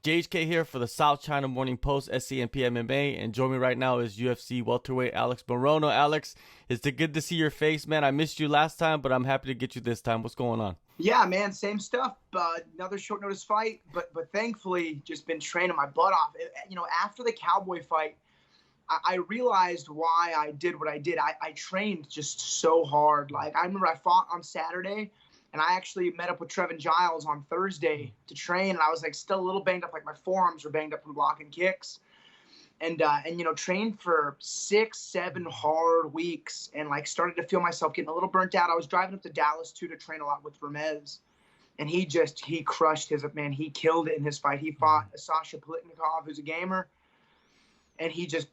JHK here for the South China Morning Post, SCMP MMA, and joining me right now is UFC welterweight Alex Morono. Alex, it's good to see your face, man. I missed you last time, but I'm happy to get you this time. What's going on? Yeah, man, same stuff. Another short notice fight, but thankfully just been training my butt off. After the Cowboy fight, I realized why I did what I did. I trained just so hard. Like, I remember I fought on Saturday, and I actually met up with Trevin Giles on Thursday to train, and I was like still a little banged up, like my forearms were banged up from blocking kicks, and trained for 6-7 hard weeks, and like started to feel myself getting a little burnt out. I was driving up to Dallas too to train a lot with Ramez, and he crushed his man. He killed it in his fight. He fought Sasha Politnikov, who's a gamer, and he just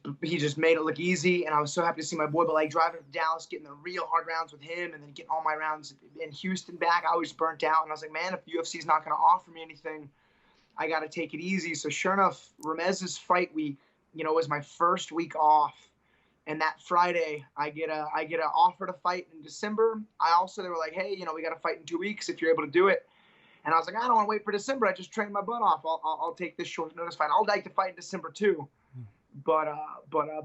made it look easy, and I was so happy to see my boy. But like driving up to Dallas, getting the real hard rounds with him, and then getting all my rounds in Houston back, I was burnt out, and I was like, man, if UFC's not going to offer me anything, I got to take it easy. So sure enough, Ramez's fight week, was my first week off, and that Friday I get an offer to fight in December. They were like, hey, we got to fight in 2 weeks if you're able to do it. And I was like, I don't want to wait for December. I just trained my butt off. I'll take this short notice fight. I'll like to fight in December too. But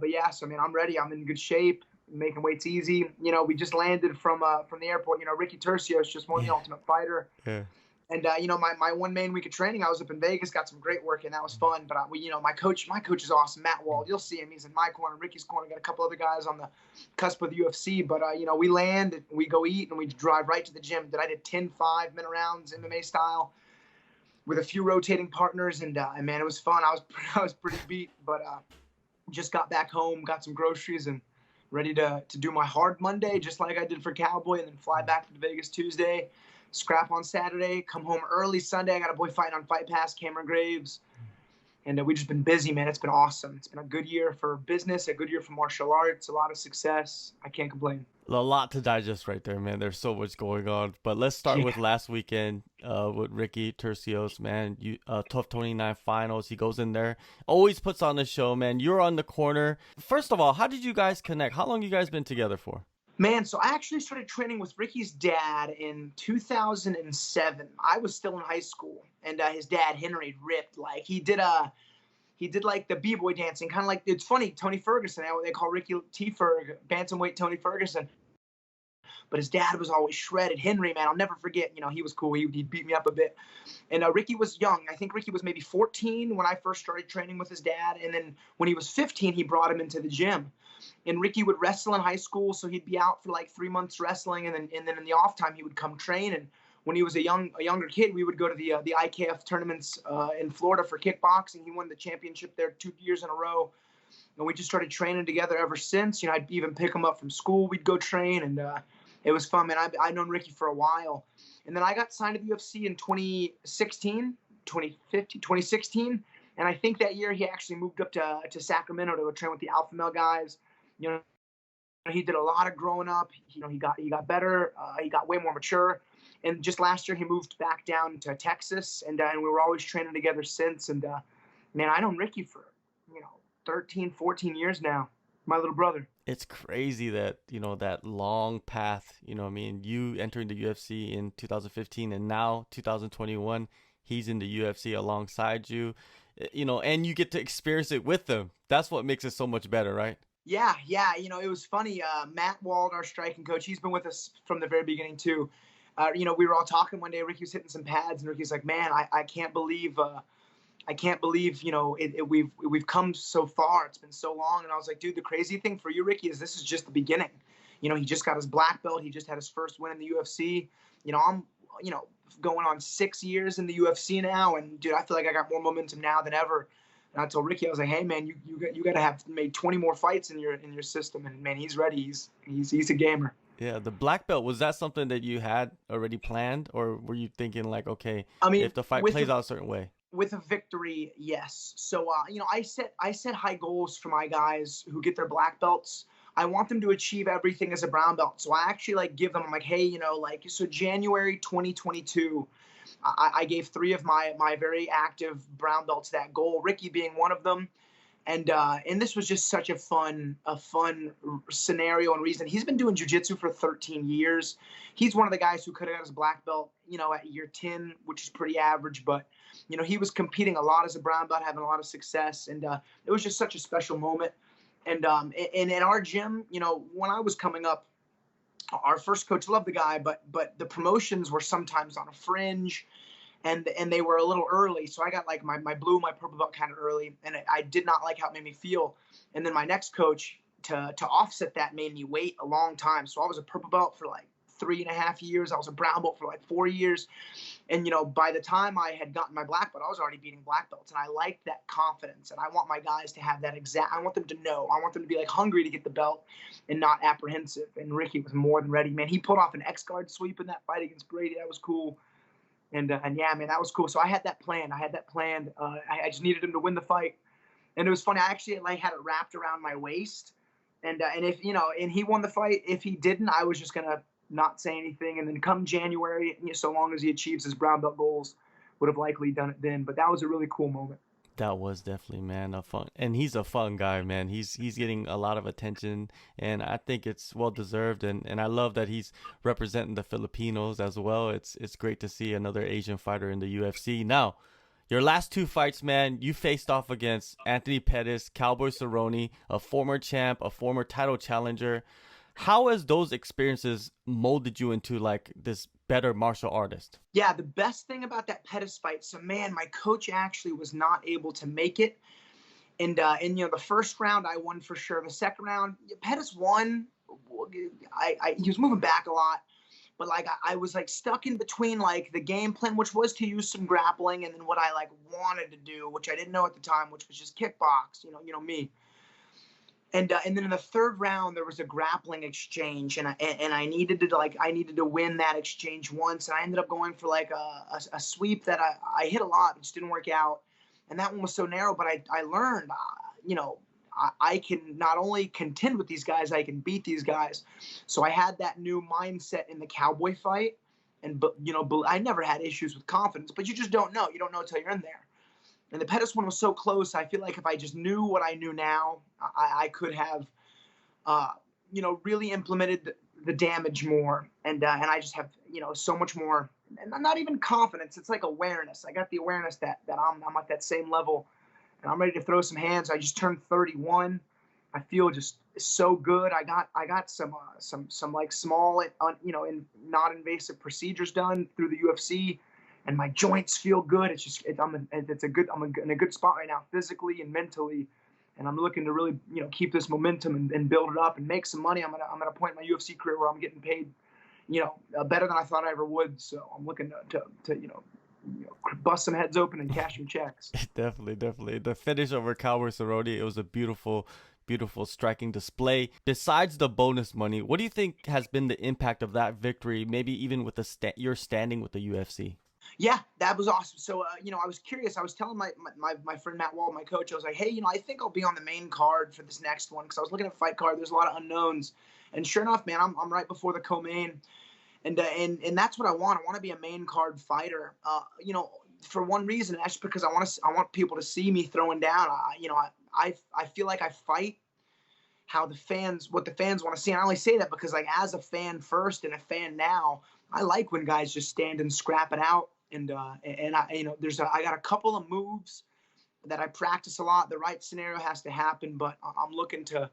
yeah, so I mean, I'm ready. I'm in good shape, making weights easy. We just landed from the airport. Ricky Tercios just won the Ultimate Fighter. Yeah. And my one main week of training, I was up in Vegas, got some great work, and that was fun. But my coach is awesome, Matt Wald. You'll see him. He's in my corner, Ricky's corner. Got a couple other guys on the cusp of the UFC. But we land, we go eat, and we drive right to the gym. I did 10 5-minute rounds MMA style, with a few rotating partners, and man, it was fun. I was pretty beat, but just got back home, got some groceries, and ready to do my hard Monday, just like I did for Cowboy, and then fly back to Vegas Tuesday, scrap on Saturday, come home early Sunday. I got a boy fighting on Fight Pass, Cameron Graves, and we've just been busy, man. It's been awesome. It's been a good year for business, a good year for martial arts, a lot of success. I can't complain. A lot to digest right there, man. There's so much going on. But let's start with last weekend with Ricky Tercios, man. Tough 29 finals. He goes in there, always puts on the show, man. You're on the corner. First of all, how did you guys connect? How long you guys been together for? Man, so I actually started training with Ricky's dad in 2007. I was still in high school, and his dad, Henry, ripped. Like, he did like the b-boy dancing, kind of like, it's funny, Tony Ferguson. They call Ricky T-Ferg, bantamweight Tony Ferguson. But his dad was always shredded. Henry, man, I'll never forget. He was cool. He beat me up a bit. And Ricky was young. I think Ricky was maybe 14 when I first started training with his dad. And then when he was 15, he brought him into the gym. And Ricky would wrestle in high school, so he'd be out for like 3 months wrestling, and then in the off time he would come train. And when he was a younger kid, we would go to the IKF tournaments in Florida for kickboxing. He won the championship there 2 years in a row. And we just started training together ever since. I'd even pick him up from school. We'd go train, and it was fun, man. I've known Ricky for a while. And then I got signed to the UFC in 2016, and I think that year he actually moved up to Sacramento to go train with the Alpha Male guys. He did a lot of growing up. He got better. He got way more mature. And just last year he moved back down to Texas, and we were always training together since. And man, I known Ricky for 13, 14 years now. My little brother. It's crazy that, that long path, you entering the UFC in 2015 and now 2021, he's in the UFC alongside you, and you get to experience it with them. That's what makes it so much better, right? Yeah. It was funny. Matt Wald, our striking coach, he's been with us from the very beginning too. We were all talking one day. Ricky was hitting some pads, and Ricky's like, man, I can't believe we've come so far. It's been so long. And I was like, dude, the crazy thing for you, Ricky, is this is just the beginning. He just got his black belt. He just had his first win in the UFC. I'm going on 6 years in the UFC now, and dude, I feel like I got more momentum now than ever. And I told Ricky, I was like, hey man, you got to have made 20 more fights in your system. And man, he's ready. He's a gamer. Yeah, the black belt, was that something that you had already planned, or were you thinking like, okay, if the fight plays out a certain way? With a victory, yes. So, I set high goals for my guys who get their black belts. I want them to achieve everything as a brown belt. So I actually give them, I'm like, hey, so January 2022, I gave 3 of my very active brown belts that goal, Ricky being one of them. And this was just such a fun scenario and reason. He's been doing jiu-jitsu for 13 years. He's one of the guys who could have got his black belt, at year 10, which is pretty average. But he was competing a lot as a brown belt, having a lot of success, and it was just such a special moment. And in our gym, when I was coming up, our first coach loved the guy, but the promotions were sometimes on a fringe, and they were a little early. So I got like my blue, my purple belt kind of early, and I did not like how it made me feel. And then my next coach, to offset that, made me wait a long time. So I was a purple belt for like 3.5 years. I was a brown belt for like 4 years. And, by the time I had gotten my black belt, I was already beating black belts. And I liked that confidence. And I want my guys to have that I want them to know. I want them to be like hungry to get the belt and not apprehensive. And Ricky was more than ready, man. He pulled off an X-guard sweep in that fight against Brady. That was cool. And yeah, man, that was cool. So I had that planned. I just needed him to win the fight. And it was funny. I actually had it wrapped around my waist. And if, and he won the fight. If he didn't, I was just going to not say anything. And then come January, so long as he achieves his brown belt goals, would have likely done it then. But that was a really cool moment. That was definitely, man, a fun, and he's a fun guy, man. He's getting a lot of attention, and I think it's well deserved. And I love that he's representing the Filipinos as well. It's great to see another Asian fighter in the UFC. Now, your last 2 fights, man, you faced off against Anthony Pettis, Cowboy Cerrone, a former champ, a former title challenger. How has those experiences molded you into like this better martial artist? Yeah, the best thing about that Pettis fight, so man, my coach actually was not able to make it. And the first round I won for sure. The second round, Pettis won. He was moving back a lot. But like I was like stuck in between like the game plan, which was to use some grappling, and then what I like wanted to do, which I didn't know at the time, which was just kickbox, me. And then in the third round there was a grappling exchange, and I needed to win that exchange once, and I ended up going for like a sweep that I hit a lot, it just didn't work out, and that one was so narrow. But I learned, I can not only contend with these guys, I can beat these guys. So I had that new mindset in the Cowboy fight. And, I never had issues with confidence, but you just don't know. You don't know until you're in there. And the Pettis one was so close. I feel like if I just knew what I knew now, I could have, really implemented the damage more. And I just have, so much more, and not even confidence. It's like awareness. I got the awareness that I'm at that same level. And I'm ready to throw some hands. I just turned 31. I feel just so good. I got some like small, in non-invasive procedures done through the UFC, and my joints feel good. I'm in a good spot right now, physically and mentally, and I'm looking to really keep this momentum and build it up and make some money. I'm at a point in my UFC career where I'm getting paid, better than I thought I ever would. So I'm looking to bust some heads open and cash some checks. Definitely. The finish over Cowboy Cerrone, it was a beautiful striking display. Besides the bonus money, what do you think has been the impact of that victory, maybe even with your standing with the UFC? Yeah, that was awesome. So, I was curious. I was telling my friend Matt Wall, my coach, I was like, hey, I think I'll be on the main card for this next one, because I was looking at the fight card. There's a lot of unknowns. And sure enough, man, I'm right before the co-main. And that's what I want. I want to be a main card fighter. For one reason, that's because I want people to see me throwing down. I feel like I fight what the fans want to see. And I only say that because, like, as a fan first and a fan now, I like when guys just stand and scrap it out. And I got a couple of moves that I practice a lot. The right scenario has to happen, but I'm looking to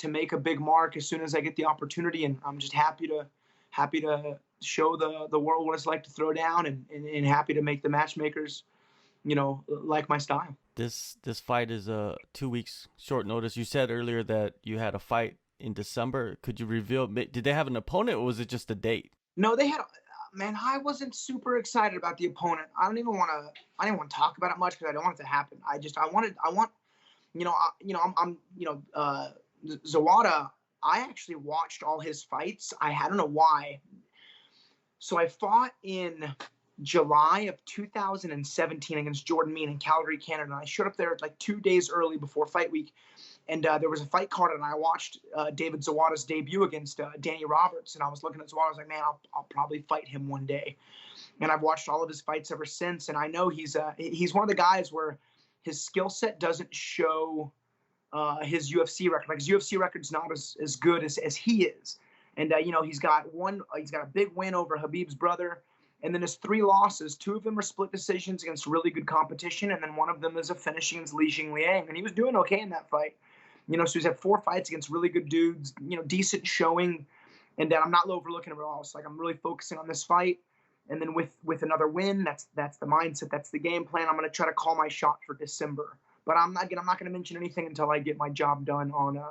make a big mark as soon as I get the opportunity. And I'm just happy to show the world what it's like to throw down, and happy to make the matchmakers, like my style. This fight is 2 weeks short notice. You said earlier that you had a fight in December. Could you reveal, did they have an opponent, or was it just a date? No, they had, man, I wasn't super excited about the opponent. I didn't want to talk about it much because I don't want it to happen. Zawada, I actually watched all his fights. I don't know why. So I fought in July of 2017 against Jordan Mean in Calgary, Canada. And I showed up there like 2 days early before fight week. And there was a fight card, and I watched David Zawada's debut against Danny Roberts. And I was looking at Zawada. I was like, man, I'll probably fight him one day. And I've watched all of his fights ever since. And I know he's one of the guys where his skill set doesn't show his UFC record. Like, his UFC record's not as good as he is. And he's got a big win over Habib's brother, And then his 3 losses, 2 of them are split decisions against really good competition, and then one of them is a finish against Li Jingliang. And he was doing okay in that fight. So he's had 4 fights against really good dudes, decent showing. And then I'm not overlooking it at all. So I'm really focusing on this fight. And then with another win, that's the mindset, that's the game plan. I'm going to try to call my shot for December. But I'm not going to mention anything until I get my job done on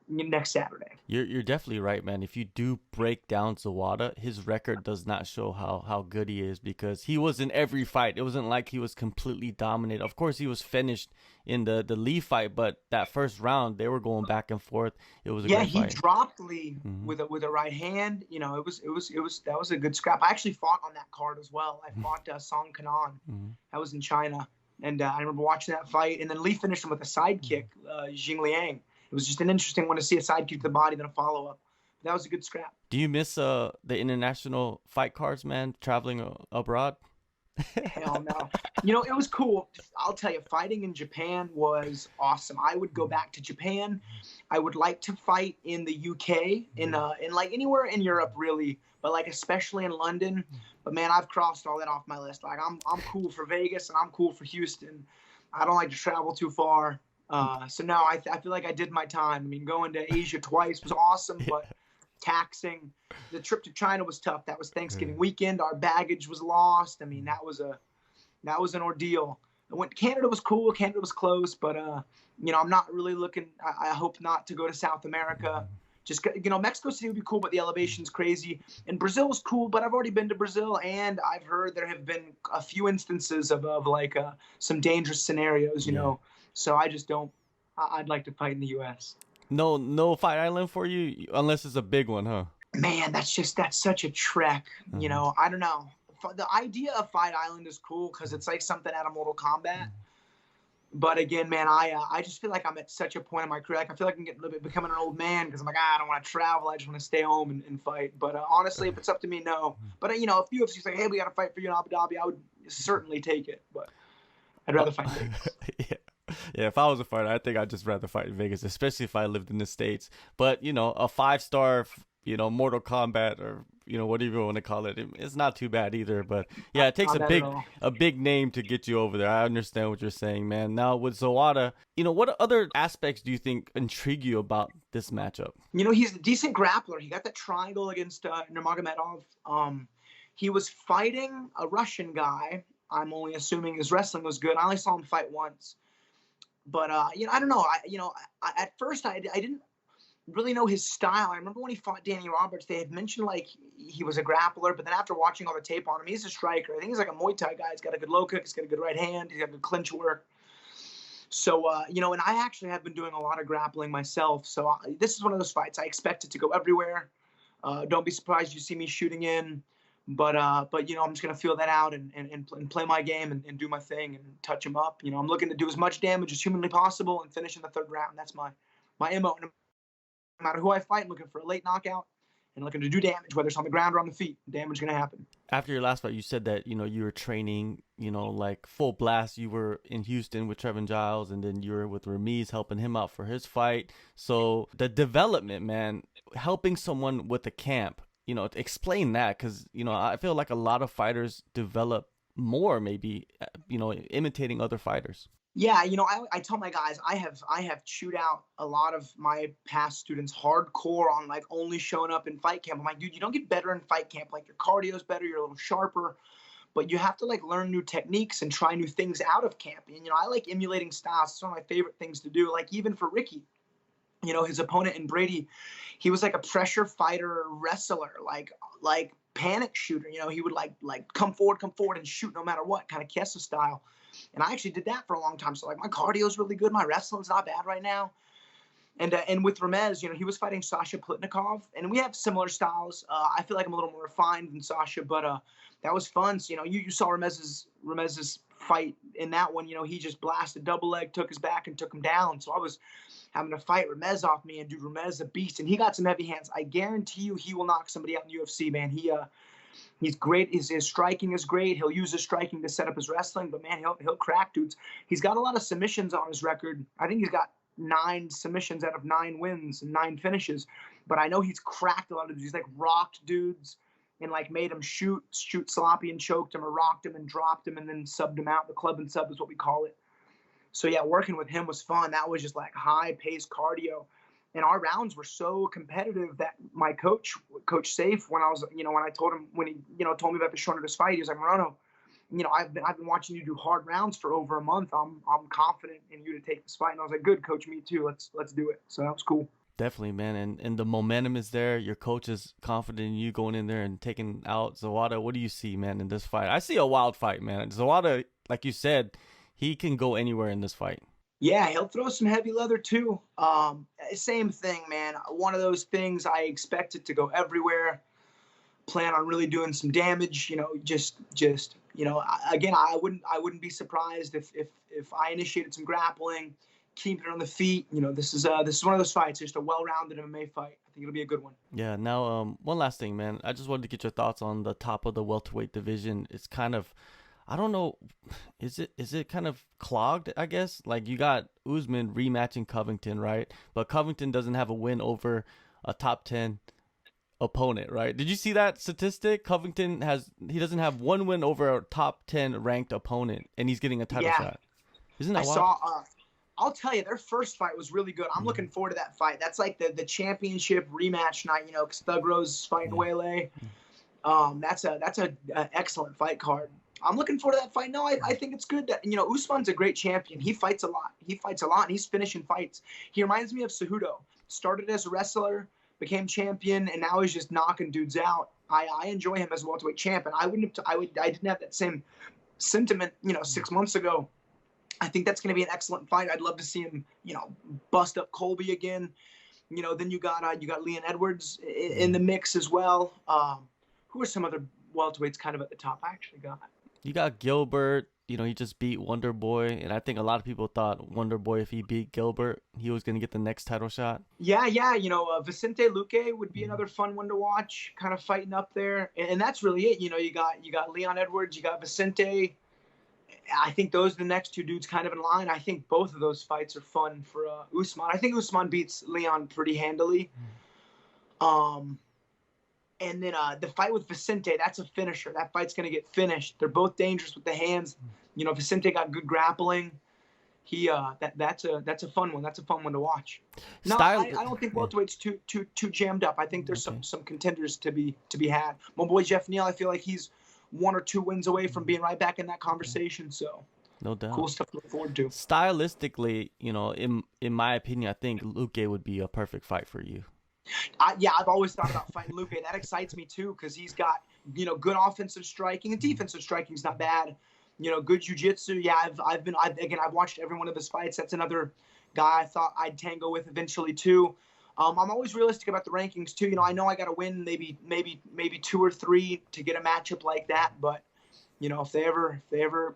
next Saturday. You're definitely right, man. If you do break down Zawada, his record does not show how good he is, because he was in every fight. It wasn't like he was completely dominated. Of course, he was finished in the Lee fight, but that first round they were going back and forth. It was a great fight. Yeah, he dropped Lee with a right hand. That was a good scrap. I actually fought on that card as well. I fought Song Kanan. That was in China, and I remember watching that fight. And then Lee finished him with a side kick, Jingliang. It was just an interesting one to see, a side kick to the body, then a follow-up. That was a good scrap. Do you miss the international fight cards, man, traveling abroad? Hell no. It was cool. I'll tell you, fighting in Japan was awesome. I would go back to Japan. I would like to fight in the UK, in like anywhere in Europe, really, but like especially in London. But man, I've crossed all that off my list. Like I'm cool for Vegas and I'm cool for Houston. I don't like to travel too far. So no, I feel like I did my time. I mean, going to Asia twice was awesome, but taxing. The trip to China was tough. That was Thanksgiving weekend. Our baggage was lost. I mean, that was an ordeal. Canada was cool. Canada was close, but I'm not really looking. I hope not to go to South America. Just Mexico City would be cool, but the elevation's crazy. And Brazil was cool, but I've already been to Brazil, and I've heard there have been a few instances of some dangerous scenarios. So I just don't. I'd like to fight in the U.S. No Fight Island for you, unless it's a big one, huh? Man, that's such a trek. I don't know. The idea of Fight Island is cool because it's like something out of Mortal Kombat. But again, man, I just feel like I'm at such a point in my career. Like I feel like I'm becoming an old man because I'm like, I don't want to travel. I just want to stay home and fight. But honestly, if it's up to me, no. But if UFC's like, hey, we got to fight for you in Abu Dhabi, I would certainly take it. But I'd rather fight in Vegas. Yeah, if I was a fighter, I think I'd just rather fight in Vegas, especially if I lived in the States. But, a 5-star, Mortal Kombat or, whatever you want to call it, it's not too bad either. But, yeah, it takes a big name to get you over there. I understand what you're saying, man. Now, with Zawada, what other aspects do you think intrigue you about this matchup? He's a decent grappler. He got that triangle against Nurmagomedov. He was fighting a Russian guy. I'm only assuming his wrestling was good. I only saw him fight once. But, I don't know. At first, I didn't really know his style. I remember when he fought Danny Roberts, they had mentioned, like, he was a grappler. But then after watching all the tape on him, he's a striker. I think he's like a Muay Thai guy. He's got a good low kick. He's got a good right hand. He's got good clinch work. So, and I actually have been doing a lot of grappling myself. So this is one of those fights. I expect it to go everywhere. Don't be surprised you see me shooting in. But I'm just going to feel that out and play my game and do my thing and touch him up. I'm looking to do as much damage as humanly possible and finish in the 3rd round. That's my MO. No matter who I fight, I'm looking for a late knockout and looking to do damage, whether it's on the ground or on the feet. Damage is going to happen. After your last fight, you said that, you were training, like full blast. You were in Houston with Trevin Giles, and then you were with Ramiz helping him out for his fight. So the development, man, helping someone with a camp, explain that, because, I feel like a lot of fighters develop more, maybe, imitating other fighters. Yeah, I tell my guys, I have chewed out a lot of my past students hardcore on like only showing up in fight camp. I'm like, dude, you don't get better in fight camp. Like your cardio's better, you're a little sharper, but you have to like learn new techniques and try new things out of camp. And I like emulating styles. It's one of my favorite things to do. Like even for Ricky, his opponent in Brady, he was like a pressure fighter wrestler, like panic shooter. He would like come forward and shoot no matter what, kind of Kessa style. And I actually did that for a long time. So like my cardio is really good. My wrestling's not bad right now. And with Ramez, he was fighting Sasha Plitnikov, and we have similar styles. I feel like I'm a little more refined than Sasha, but that was fun. So, you saw Ramez's fight in that one. He just blasted double leg, took his back, and took him down. So I was having to fight Ramez off me, and dude, Ramez a beast, and he got some heavy hands. I guarantee you, he will knock somebody out in the UFC, man. He's great. His striking is great. He'll use his striking to set up his wrestling, but man, he'll crack dudes. He's got a lot of submissions on his record. I think he's got 9 submissions out of 9 wins and 9 finishes. But I know he's cracked a lot of dudes. He's like rocked dudes. and like made him shoot sloppy and choked him or rocked him and dropped him and then subbed him out. The club and sub is what we call it. So yeah, working with him was fun. That was just like high pace cardio. And our rounds were so competitive that my coach Safe, when I told him, when he, told me about the short notice fight, he was like, Morono, I've been watching you do hard rounds for over a month. I'm confident in you to take this fight. And I was like, good, coach, me too. Let's do it. So that was cool. Definitely, man. And the momentum is there. Your coach is confident in you going in there and taking out Zawada. What do you see, man, in this fight? I see a wild fight, man. Zawada, like you said, he can go anywhere in this fight. Yeah, he'll throw some heavy leather too. Same thing, man. One of those things, I expect it to go everywhere. Plan on really doing some damage. Again, I wouldn't be surprised if I initiated some grappling, keeping it on the feet. This is one of those fights, just a well-rounded MMA fight. I think it'll be a good one. Yeah. Now, one last thing, man. I just wanted to get your thoughts on the top of the welterweight division. It's kind of, I don't know, is it kind of clogged, I guess? Like, you got Usman rematching Covington, right? But Covington doesn't have a win over a top 10 opponent, right? Did you see that statistic? Covington doesn't have one win over a top 10 ranked opponent, and he's getting a title shot. Isn't that wild? I'll tell you, their first fight was really good. I'm looking forward to that fight. That's like the championship rematch night, because Thug Rose is fighting Wele. That's a excellent fight card. I'm looking forward to that fight. No, I think it's good that, Usman's a great champion. He fights a lot. And he's finishing fights. He reminds me of Cejudo. Started as a wrestler, became champion, and now he's just knocking dudes out. I enjoy him as a welterweight champ, and I didn't have that same sentiment, 6 months ago. I think that's going to be an excellent fight. I'd love to see him, bust up Colby again. Then you got Leon Edwards in the mix as well. Who are some other welterweights kind of at the top? You got Gilbert. He just beat Wonder Boy, and I think a lot of people thought Wonder Boy, if he beat Gilbert, he was going to get the next title shot. Yeah. Vicente Luque would be another fun one to watch, kind of fighting up there, and that's really it. You got Leon Edwards, you got Vicente. I think those are the next two dudes kind of in line. I think both of those fights are fun for Usman. I think Usman beats Leon pretty handily. And then the fight with Vicente, that's a finisher. That fight's going to get finished. They're both dangerous with the hands. Vicente got good grappling. That's a fun one. That's a fun one to watch. No, I don't think welterweight's too jammed up. I think there's some contenders to be had. My boy Jeff Neal, I feel like he's 1 or 2 wins away from being right back in that conversation. So no doubt, cool stuff to look forward to. Stylistically, in my opinion, I think Luque would be a perfect fight for you. I've always thought about fighting Luque. That excites me too, because he's got good offensive striking, and defensive striking is not bad. Good jiu-jitsu. Yeah, I've watched every one of his fights. That's another guy I thought I'd tango with eventually too. I'm always realistic about the rankings too. I know I got to win maybe 2 or 3 to get a matchup like that, but if they ever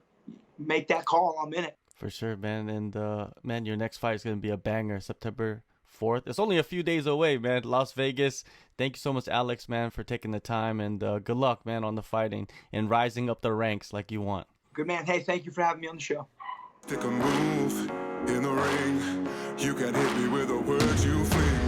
make that call, I'm in it. For sure, man. And man, your next fight is gonna be a banger, September 4th. It's only a few days away, man. Las Vegas. Thank you so much, Alex, man, for taking the time, and good luck, man, on the fighting and rising up the ranks like you want. Good, man. Hey, thank you for having me on the show. Take a move in the ring. You can hit me with a word you fling.